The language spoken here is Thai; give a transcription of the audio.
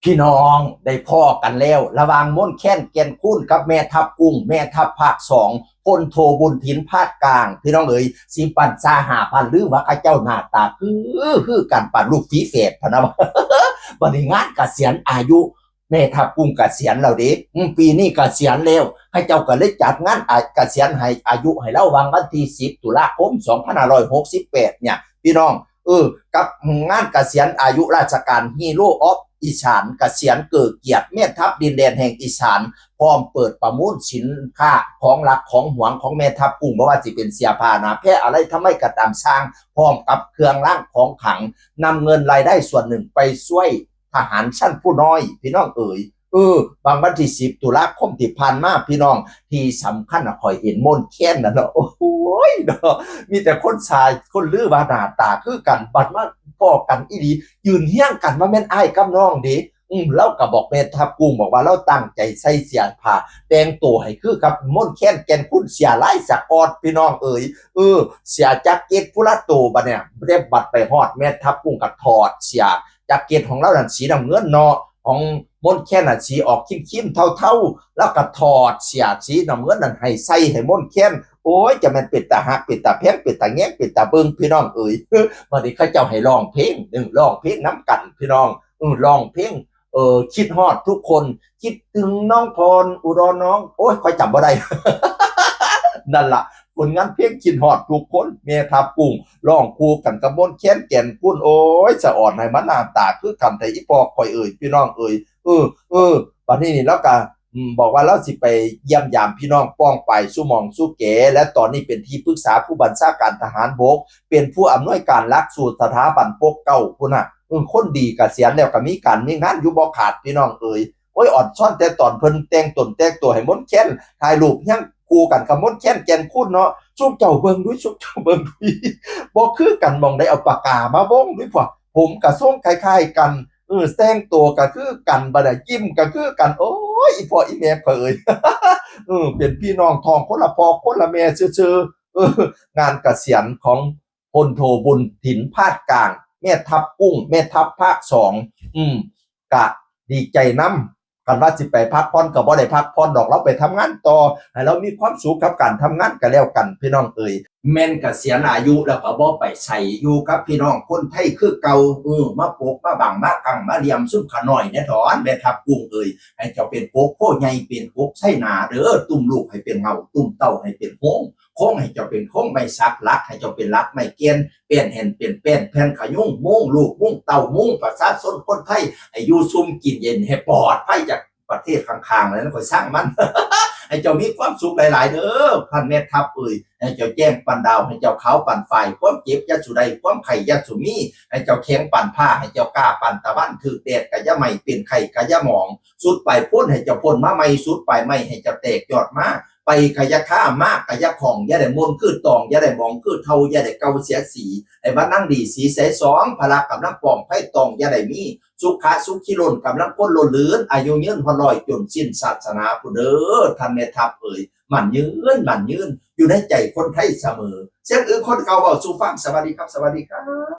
พี่น้องได้พ่อกันแล้วระหว่างม่นแค้นแก่นคูนกับแม่ทัพกุ้งแม่ทัพภาคสองพลโทบุญถินภาคกลางพี่น้องเอ๋ยสิปันซาหาพันหรือว่าข้าเจ้าหน้าตาคือกันปันลูกฝีเศษพะนะบัดนี้งานเกษียณอายุแม่ทัพกุ้งเกษียณแล้วเด้ปีนี้เกษียณแล้วข้าเจ้าก็เลยจัดงานเกษียณให้อายุให้เราวันที่10ตุลาคม2568เนี่ยพี่น้องกับงานเกษียณอายุราชการฮีโร่ออฟอีสานเกษียณเกิดเกียรติแม่ทัพดินแดนแห่งอีสานพร้อมเปิดประมูลสินค้าของรักของหวงของแม่ทัพกุ้งบ่ว่าสิเป็นเสียผ้าหนาแพร่อะไรทำไมกระตามสร้างพร้อมกับเครื่องรางของขลังนำเงินรายได้ส่วนหนึ่งไปช่วยทหารชั้นผู้น้อยพี่น้องเอ๋ยบางวันที่10ตุลาคมที่ผ่านมาพี่น้องที่สำคัญคอยเห็นมนต์แค้นนะเนาะโอ้โหเนาะมีแต่คนชายคนลือว่าหน้าตาคือกันบัดมาพ้อกันอีหลียืนเฮี้ยงกันว่าแม่นอ้ายกับน้องเด้เราก็บอกแม่ทัพกุ้งบอกว่าเราตั้งใจใส่เสียผ้าแต่งตัวให้คือกับมนต์แค้นแก่นคุณเสียหลายสะกอดพี่น้องเอ๋ยเสียแจ็คเก็ตผู้ละโตบัดเนี่ยเรียบบัดไปฮอดแม่ทัพกุ้งก็ถอดเสียแจ็คเก็ตของเรานั่นสีน้ำเงินเนาะของมนต์แค้นน่ะสีออกเข้มๆเท่าๆแล้วก็ถอดเสียสีน้ำเงินนั่นให้ใส่ให้มนต์แค้นโอ้ยจะมันเป็นตาหักเป็นตาแพงเป็นตาแงงเป็นตาเบิงพี่น้องเอ๋ยวันนี้เขาเจ้าให้ร้องเพลงร้องเพลงน้ำกันพี่น้องร้องเพลงคิดฮอดทุกคนคิดถึงน้องพรอุดรน้องโอ้ยค่อยจำบ่ได้ นั่นล่ะผลงานเพลงคิดฮอดทุกคนเมทัพกุ้งร้องคู่กันกับมนต์แค้นแก่นปุ้นโอ้ยสะอ่อนให้มันน้ำตาคือคำไทยอีปอกคอยเอ่ยพี่น้องเอ่ยวันนี้นี่แล้วก็บอกว่าเราสิไปเยี่ยมยามพี่น้องป้องไปสู้มองสู้เก๋และตอนนี้เป็นที่ปรึกษาผู้บัญชาการทหารบกเป็นผู้อำนวยการหลักสูตรสถาบันปกเก้าพุ่นน่ะคนดีเกษียณแล้วก็มีการมีงานอยู่บ่ขาดพี่น้องเอ่ยโอ้ยอ่อนซ่อนแต่ตอนเพิ่นแต่งตนแต่งตัวให้มนต์แค้นถ่ายรูปยังคู่กันกับมนต์แค้นแก่นคูนเนาะซุมเจ้าเบิ่งด้วยซุมเจ้าเบิ่งด้วยบ่คือกันมองได้เอาปากกามาวงด้วยพวกผมก็ทรงคล้ายๆกันแต่งตัวก็คือกันบ่ได้ยิ้มก็คือกันโอ้ยอีพ่ออีแม่เผย เป็นพี่น้องท้องคนละพ่อคนละแม่ซื่องานเกษียณของพลโทบุญถินภาคกลางแม่ทัพกุ้งแม่ทัพภาค2กะดีใจน้ำกันว่าสิไปพักผ่อนก็บ่ได้พักผ่อนดอกเราไปทำงานต่อให้เรามีความสุขกับการทำงานก็แล้วกันพี่น้องเอ่ยแม่นเกษียณอายุแล้วก็บ่ไปใส่อยู่กับพี่น้องคนไทยคือเก่ามาปกมาบังมากังมาเลียมซุ่มขะน้อยเนี่ยถอนแม่ทัพกุ้งเอ่ยให้เจ้าเป็นปกโพใหญ่เป็นปกไส้หนาเด้อตุ่มลูกให้เป็นเงาตุ่มเต้าให้เป็นโค้งให้เจ้าเป็นโค้งไม่ซักลักให้เจ้าเป็นลักไม่เกียนเปลี่ยนเห็นเปลี่ยนแผ่นขยุ่งมุ่งลูกมุ่งเต่ามุ่งประชาชนคนไทยให้อยู่ซุ่มกินเย็นให้ปลอดภัยจากประเทศข้างๆแล้วคอยสร้างมัน ให้เจ้ามีความสุขหลายๆเด้อพันแม่ทัพเอ่ยให้เจ้าแจ้งปันดาวให้เจ้าขาวปันไฟความเจ็บยาสุใดความไข่ยาสุมีให้เจ้าแข็งปันผ้าให้เจ้ากล้าปันตะวันถือแดดกะยะไม่เป็นไข่กะยะหมองสุดไปพ้นให้เจ้าพ้นมาไม่สุดไปไม่ให้เจ้าแตกยอดมาไปกะยะข้ามากกะยะของอย่าได้มนคือตองอย่าได้มองคือเทาอย่าได้เกาเสียสีไอ้บ้านนั่งดีสีใสสองพลักกับน้ำปองไพ่ตองอย่าได้มีสุขะสุขิล้นกำลังก้นล้นลื่นอายุยืนพอลอยจนสิ้นศาสนาผู้เด้อท่านแม่ทัพเอ่ยมันยืนอยู่ในใจคนไทยเสมอเสียงคนเก่าเว้าสู่ฟังสวัสดีครับสวัสดีครับ